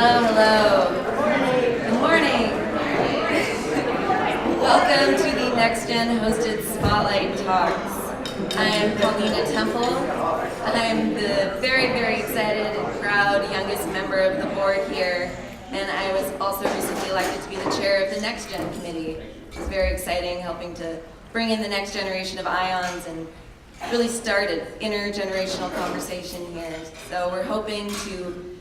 Hello, hello. Good morning. Welcome to the Next Gen hosted Spotlight Talks. I'm Paulina Temple. I'm the very, very excited and proud youngest member of the board here, and I was also recently elected to be the chair of the Next Gen committee, which is very exciting, helping to bring in the next generation of ions and really start an intergenerational conversation here. So we're hoping to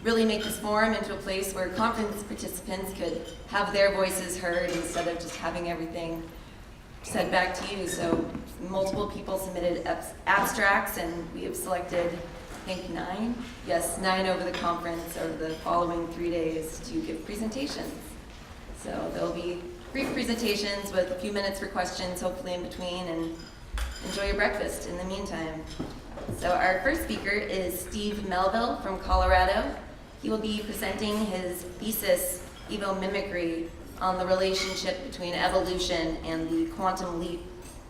really make this forum into a place where conference participants could have their voices heard instead of just having everything said back to you. So multiple people submitted abstracts, and we have selected, I think, 9? Yes, 9 over the conference over the following 3 days to give presentations. So there'll be brief presentations with a few minutes for questions, hopefully in between, and enjoy your breakfast in the meantime. So our first speaker is Steve Melville from Colorado. He will be presenting his thesis, Evomimicry, on the relationship between evolution and the quantum leap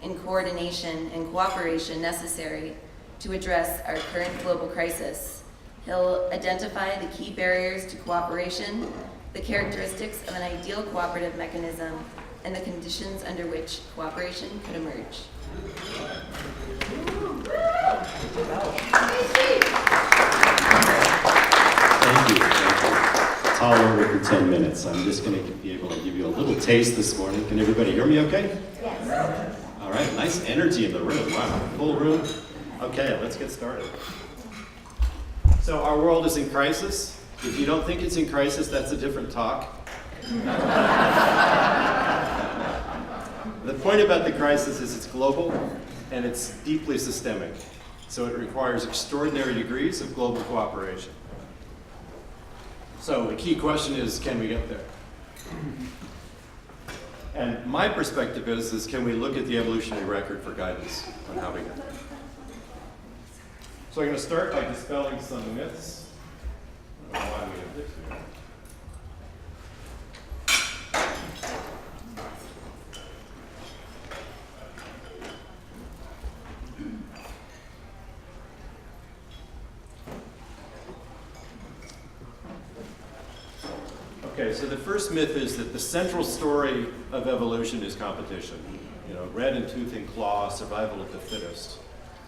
in coordination and cooperation necessary to address our current global crisis. He'll identify the key barriers to cooperation, the characteristics of an ideal cooperative mechanism, and the conditions under which cooperation could emerge. Thank you. It's all over for 10 minutes. I'm just going to be able to give you a little taste this morning. Can everybody hear me okay? Yes. All right, nice energy in the room. Wow, full room. Okay, let's get started. So our world is in crisis. If you don't think it's in crisis, that's a different talk. The point about the crisis is it's global and it's deeply systemic. So it requires extraordinary degrees of global cooperation. So the key question is, can we get there? And my perspective is can we look at the evolutionary record for guidance on how we get there? So I'm going to start by dispelling some myths. I don't know why we have this here. Okay, so the first myth is that the central story of evolution is competition. You know, red in tooth and claw, survival of the fittest.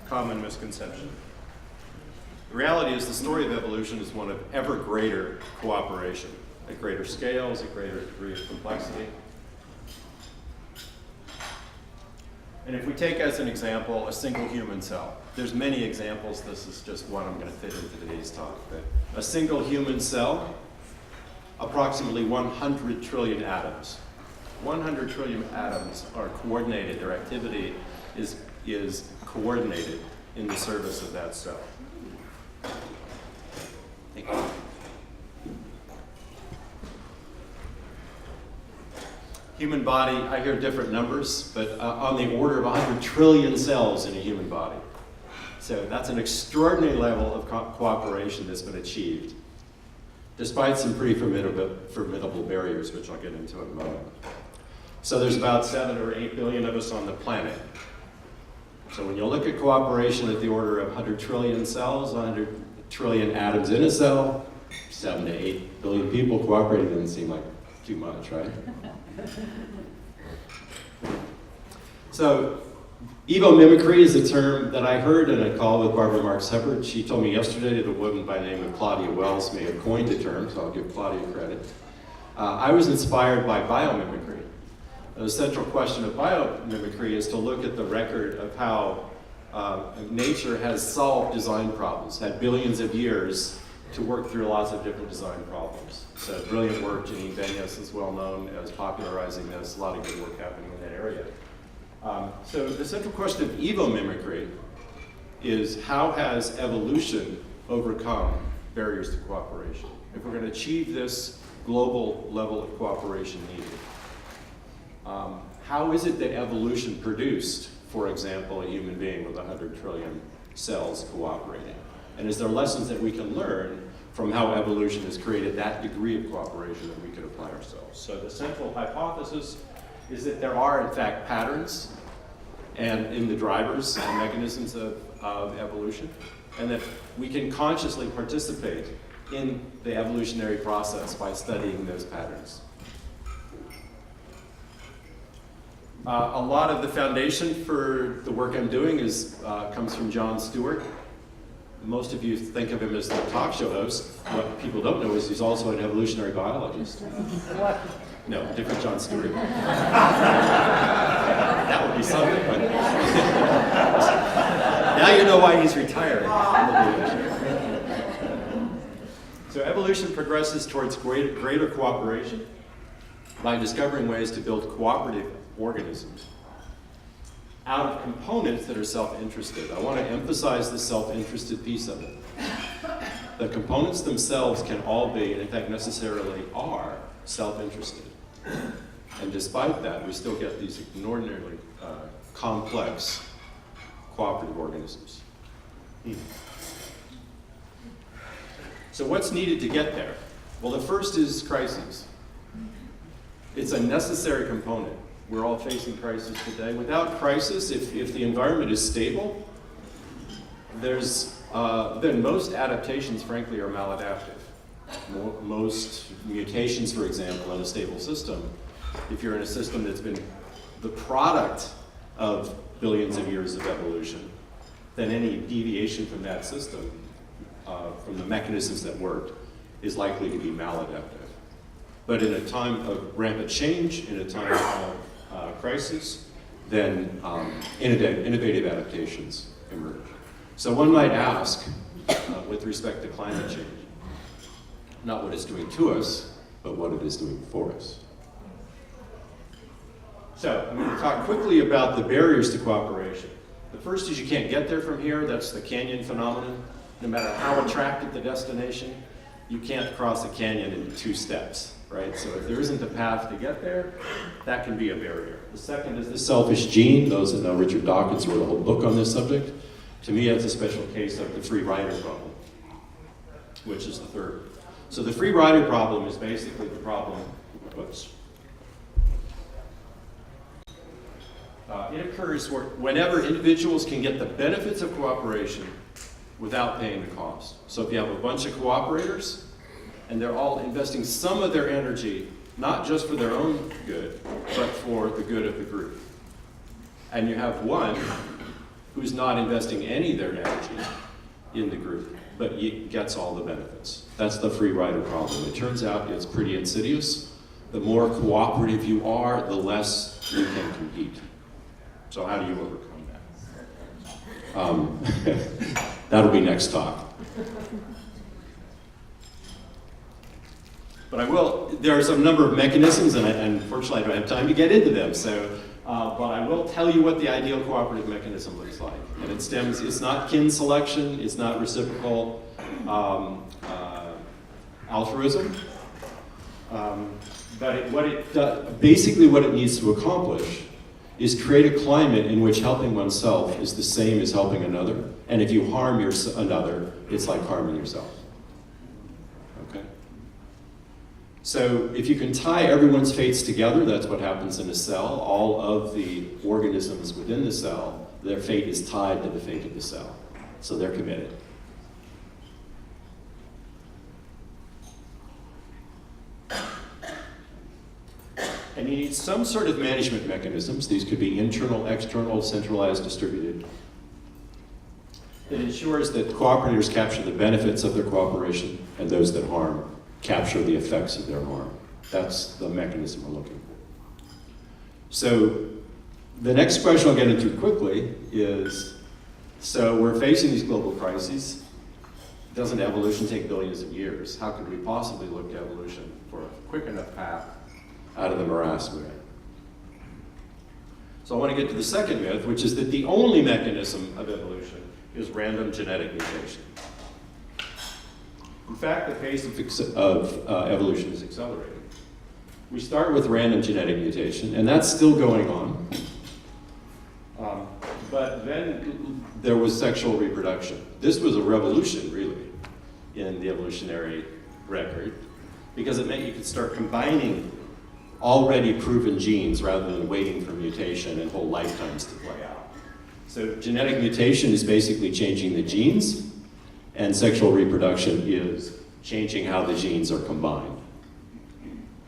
Common misconception. The reality is the story of evolution is one of ever greater cooperation, at greater scales, at greater degree of complexity. And if we take as an example a single human cell, there's many examples, this is just one I'm going to fit into today's talk, but a single human cell, approximately 100 trillion atoms. 100 trillion atoms are coordinated, their activity is coordinated in the service of that cell. Thank you. Human body, I hear different numbers, but on the order of 100 trillion cells in a human body. So that's an extraordinary level of cooperation that's been achieved, despite some pretty formidable barriers, which I'll get into in a moment. So there's about 7 or 8 billion of us on the planet. So when you look at cooperation at the order of 100 trillion cells, 100 trillion atoms in a cell, 7 to 8 billion people cooperating doesn't seem like too much, right? So evomimicry is a term that I heard in a call with Barbara Marks Hubbard. She told me yesterday that a woman by the name of Claudia Wells may have coined the term, so I'll give Claudia credit. I was inspired by biomimicry. The central question of biomimicry is to look at the record of how nature has solved design problems, had billions of years to work through lots of different design problems. So brilliant work, Janine Benyus is well known as popularizing this, a lot of good work happening in that area. So the central question of evomimicry is how has evolution overcome barriers to cooperation? If we're going to achieve this global level of cooperation needed, how is it that evolution produced, for example, a human being with 100 trillion cells cooperating? And is there lessons that we can learn from how evolution has created that degree of cooperation that we could apply ourselves? So the central hypothesis is that there are, in fact, patterns and in the drivers and mechanisms of evolution, and that we can consciously participate in the evolutionary process by studying those patterns. A lot of the foundation for the work I'm doing comes from Jon Stewart. Most of you think of him as the talk show host. What people don't know is he's also an evolutionary biologist. What? No, different Jon Stewart. That would be something, but now you know why he's retiring. So evolution progresses towards greater cooperation by discovering ways to build cooperative organisms out of components that are self-interested. I want to emphasize the self-interested piece of it. The components themselves can all be, and in fact necessarily are, self-interested. And despite that, we still get these extraordinarily complex cooperative organisms. So what's needed to get there? Well, the first is crises. It's a necessary component. We're all facing crises today. Without crisis, if the environment is stable, then most adaptations, frankly, are maladaptive. Most mutations, for example, in a stable system, if you're in a system that's been the product of billions of years of evolution, then any deviation from that system, from the mechanisms that worked, is likely to be maladaptive. But in a time of rampant change, in a time of crisis, then innovative adaptations emerge. So one might ask, with respect to climate change, not what it's doing to us, but what it is doing for us. So I'm going to talk quickly about the barriers to cooperation. The first is you can't get there from here. That's the canyon phenomenon. No matter how attractive the destination, you can't cross a canyon in 2 steps, right? So if there isn't a path to get there, that can be a barrier. The second is the selfish gene. Those that know Richard Dawkins wrote a whole book on this subject. To me, that's a special case of the free rider problem, which is the third. So the free rider problem is basically the problem, it occurs whenever individuals can get the benefits of cooperation without paying the cost. So if you have a bunch of cooperators, and they're all investing some of their energy, not just for their own good, but for the good of the group. And you have one who's not investing any of their energy in the group, but gets all the benefits. That's the free rider problem. It turns out it's pretty insidious. The more cooperative you are, the less you can compete. So how do you overcome that? That'll be next talk. But there are some number of mechanisms, and unfortunately I don't have time to get into them, but I will tell you what the ideal cooperative mechanism looks like. And it's not kin selection, it's not reciprocal altruism, but basically what it needs to accomplish is create a climate in which helping oneself is the same as helping another, and if you harm another, it's like harming yourself. Okay? So if you can tie everyone's fates together, that's what happens in a cell. All of the organisms within the cell, their fate is tied to the fate of the cell. So they're committed. And you need some sort of management mechanisms. These could be internal, external, centralized, distributed. That ensures that cooperators capture the benefits of their cooperation, and those that harm capture the effects of their harm. That's the mechanism we're looking for. So the next question I'll get into quickly is, so we're facing these global crises. Doesn't evolution take billions of years? How could we possibly look to evolution for a quick enough path out of the morass we're in? So I want to get to the second myth, which is that the only mechanism of evolution is random genetic mutation. In fact, the pace of evolution is accelerating. We start with random genetic mutation, and that's still going on. But then there was sexual reproduction. This was a revolution, really, in the evolutionary record, because it meant you could start combining already proven genes rather than waiting for mutation and whole lifetimes to play out. So genetic mutation is basically changing the genes, and sexual reproduction is changing how the genes are combined.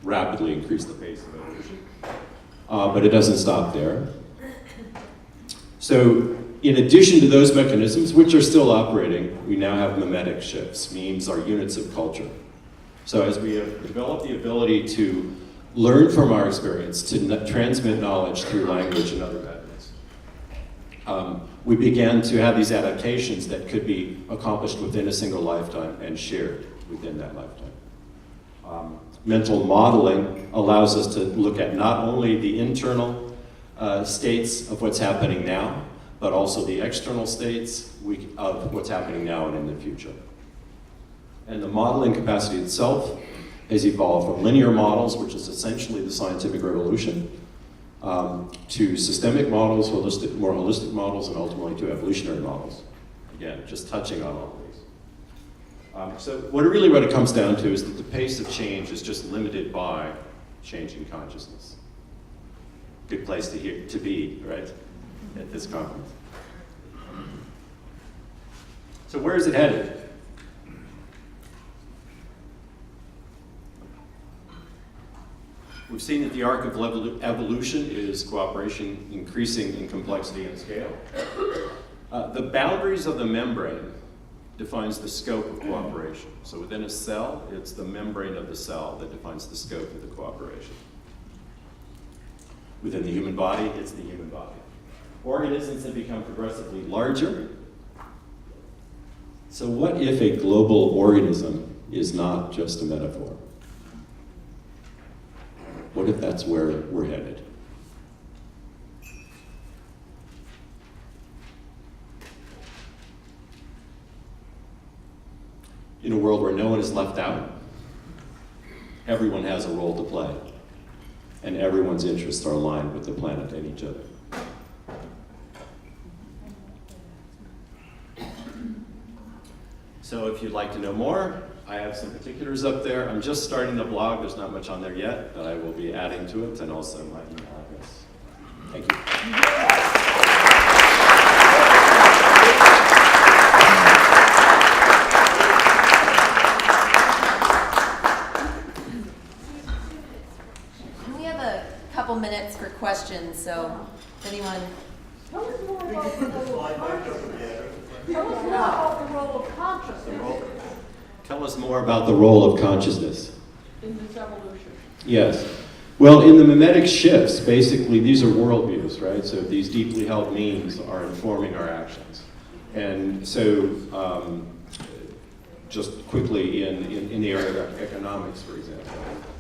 Rapidly increase the pace of evolution. But it doesn't stop there. So in addition to those mechanisms, which are still operating, we now have mimetic shifts. Memes are units of culture. So as we have developed the ability to learn from our experience, to transmit knowledge through language and other methods, we began to have these adaptations that could be accomplished within a single lifetime and shared within that lifetime. Mental modeling allows us to look at not only the internal states of what's happening now, but also the external states of what's happening now and in the future. And the modeling capacity itself has evolved from linear models, which is essentially the scientific revolution, to systemic models, more holistic models, and ultimately to evolutionary models. Again, just touching on all of these. So what it comes down to is that the pace of change is just limited by changing consciousness. Good place to be, right, at this conference. So where is it headed? We've seen that the arc of evolution is cooperation increasing in complexity and scale. The boundaries of the membrane defines the scope of cooperation. So within a cell, it's the membrane of the cell that defines the scope of the cooperation. Within the human body, it's the human body. Organisms have become progressively larger. So what if a global organism is not just a metaphor? What if that's where we're headed? In a world where no one is left out, everyone has a role to play, and everyone's interests are aligned with the planet and each other. So if you'd like to know more, I have some particulars up there. I'm just starting the blog. There's not much on there yet, but I will be adding to it, and also my email address. Thank you. We have a couple minutes for questions, so if anyone... Tell us more about the role of consciousness. Tell us more about the role of consciousness Tell us more about the role of consciousness. in this evolution. Yes. Well, in the mimetic shifts, basically these are worldviews, right? So these deeply held memes are informing our actions. And so just quickly in the area of economics, for example,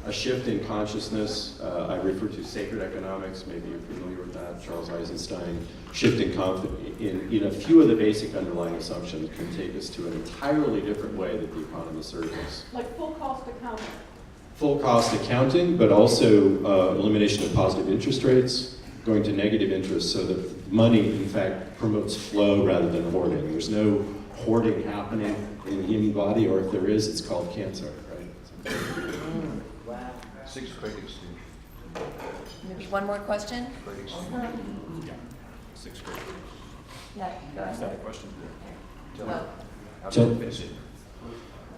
a shift in consciousness, I refer to sacred economics, maybe you're familiar with that, Charles Eisenstein. Shift in a few of the basic underlying assumptions can take us to an entirely different way that the economy serves us. Like full cost accounting. Full cost accounting, but also elimination of positive interest rates, going to negative interest so that money, in fact, promotes flow rather than hoarding. There's no hoarding happening in the human body, or if there is, it's called cancer, right? Sixth grade extinction. Maybe one more question? Yeah, sixth grade. Yeah, go Is that a ahead. question? Oh. How So- did it finish it?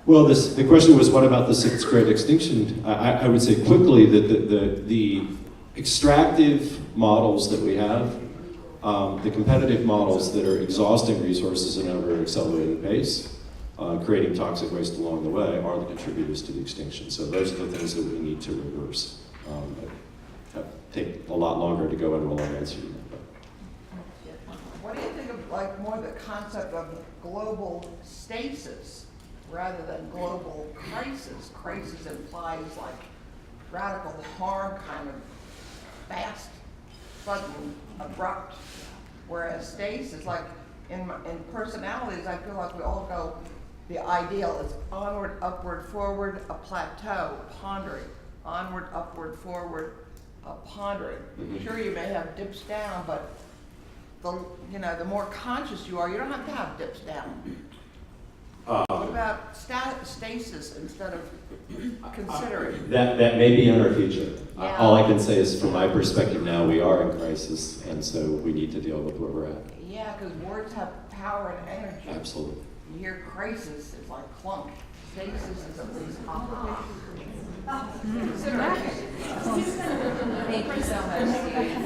Well, the question was, what about the sixth grade extinction? I would say quickly that the extractive models that we have, the competitive models that are exhausting resources at an ever-accelerated pace, creating toxic waste along the way, are the contributors to the extinction. So those are the things that we need to reverse. Take a lot longer to go into a long answer to that. What do you think of like more the concept of global stasis rather than global crisis? Crisis implies like radical harm, kind of fast, sudden, abrupt. Whereas stasis, like in personalities, I feel like we all go, the ideal is onward, upward, forward, a plateau, pondering. Onward, upward, forward, pondering. Sure, you may have dips down, but the more conscious you are, you don't have to have dips down. What about stasis instead of considering? That may be in our future. Yeah. All I can say is, from my perspective now, we are in crisis, and so we need to deal with where we're at. Yeah, because words have power and energy. Absolutely. You hear crisis, it's like clunk. stasis is at least Thank you so much, Steve.